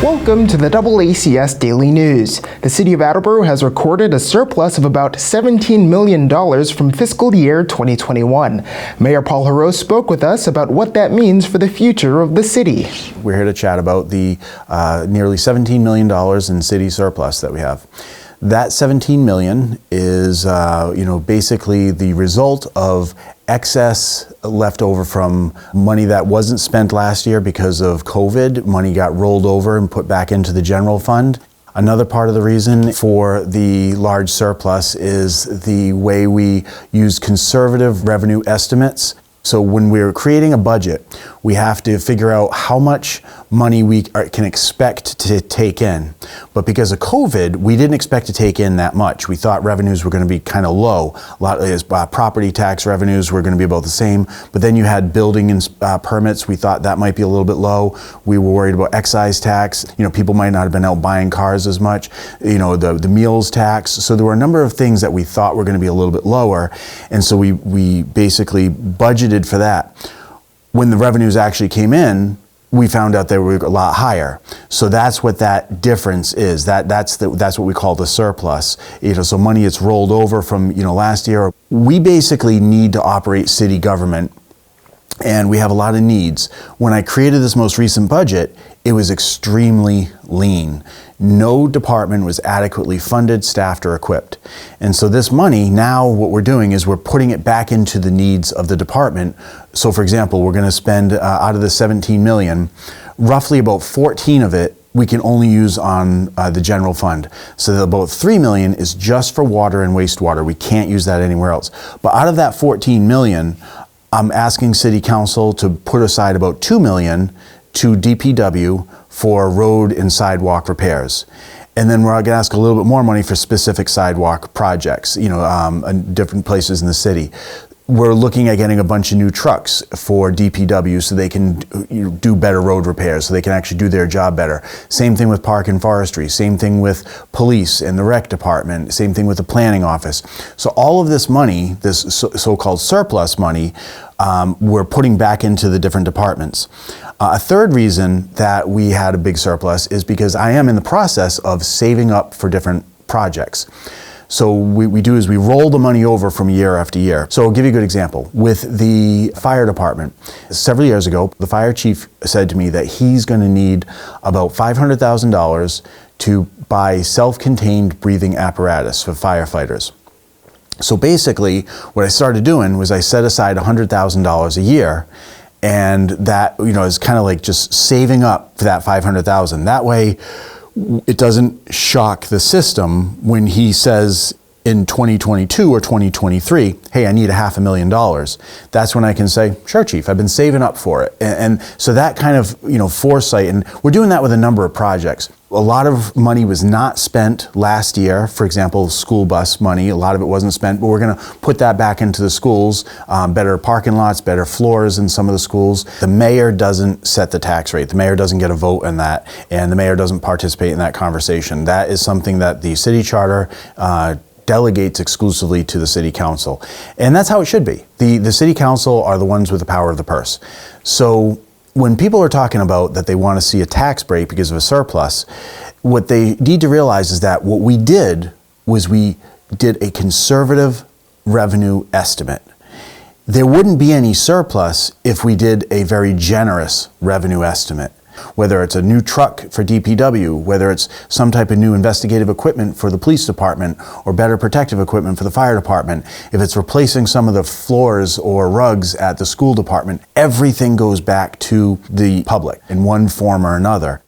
Welcome to the DoubleACS Daily News. The City of Attleboro has recorded a surplus of about $17 million from fiscal year 2021. Mayor Paul Heroux spoke with us about what that means for the future of the city. We're here to chat about the nearly $17 million in city surplus that we have. That $17 million is, basically the result of excess left over from money that wasn't spent last year because of COVID. Money got rolled over and put back into the general fund. Another part of the reason for the large surplus is the way we use conservative revenue estimates. So when we're creating a budget, we have to figure out how much money we can expect to take in. But because of COVID, we didn't expect to take in that much. We thought revenues were going to be kind of low. A lot of property tax revenues were going to be about the same. But then you had building and permits. We thought that might be a little bit low. We were worried about excise tax. People might not have been out buying cars as much. The meals tax. So there were a number of things that we thought were going to be a little bit lower. And so we basically budgeted for that. When the revenues actually came in, we found out they were a lot higher. So that's what that difference is. That's what we call the surplus. So money that's rolled over from last year. We basically need to operate city government, and we have a lot of needs. When I created this most recent budget, it was extremely lean. No department was adequately funded, staffed, or equipped. And so this money, now what we're doing is we're putting it back into the needs of the department. So for example, we're gonna spend out of the 17 million, roughly about 14 of it we can only use on the general fund. So about 3 million is just for water and wastewater. We can't use that anywhere else. But out of that 14 million, I'm asking City Council to put aside about 2 million to DPW for road and sidewalk repairs. And then we're going to ask a little bit more money for specific sidewalk projects, in different places in the city. We're looking at getting a bunch of new trucks for DPW so they can do better road repairs, so they can actually do their job better. Same thing with Park and Forestry, same thing with police and the rec department, same thing with the planning office. So all of this money, this so-called surplus money, we're putting back into the different departments. A third reason that we had a big surplus is because I am in the process of saving up for different projects. So what we do is we roll the money over from year after year. So I'll give you a good example. With the fire department, several years ago, the fire chief said to me that he's going to need about $500,000 to buy self-contained breathing apparatus for firefighters. So basically, what I started doing was I set aside $100,000 a year, and that is kind of like just saving up for that $500,000. That way, it doesn't shock the system when he says in 2022 or 2023, hey, I need $500,000. That's when I can say, sure, Chief, I've been saving up for it. And so that kind of foresight, and we're doing that with a number of projects. A lot of money was not spent last year. For example, school bus money, a lot of it wasn't spent, but we're gonna put that back into the schools, better parking lots, better floors in some of the schools. The mayor doesn't set the tax rate. The mayor doesn't get a vote on that, and the mayor doesn't participate in that conversation. That is something that the city charter delegates exclusively to the city council. And that's how it should be. The city council are the ones with the power of the purse. So when people are talking about that they want to see a tax break because of a surplus, what they need to realize is that what we did was we did a conservative revenue estimate. There wouldn't be any surplus if we did a very generous revenue estimate. Whether it's a new truck for DPW, whether it's some type of new investigative equipment for the police department, or better protective equipment for the fire department, if it's replacing some of the floors or rugs at the school department, everything goes back to the public in one form or another.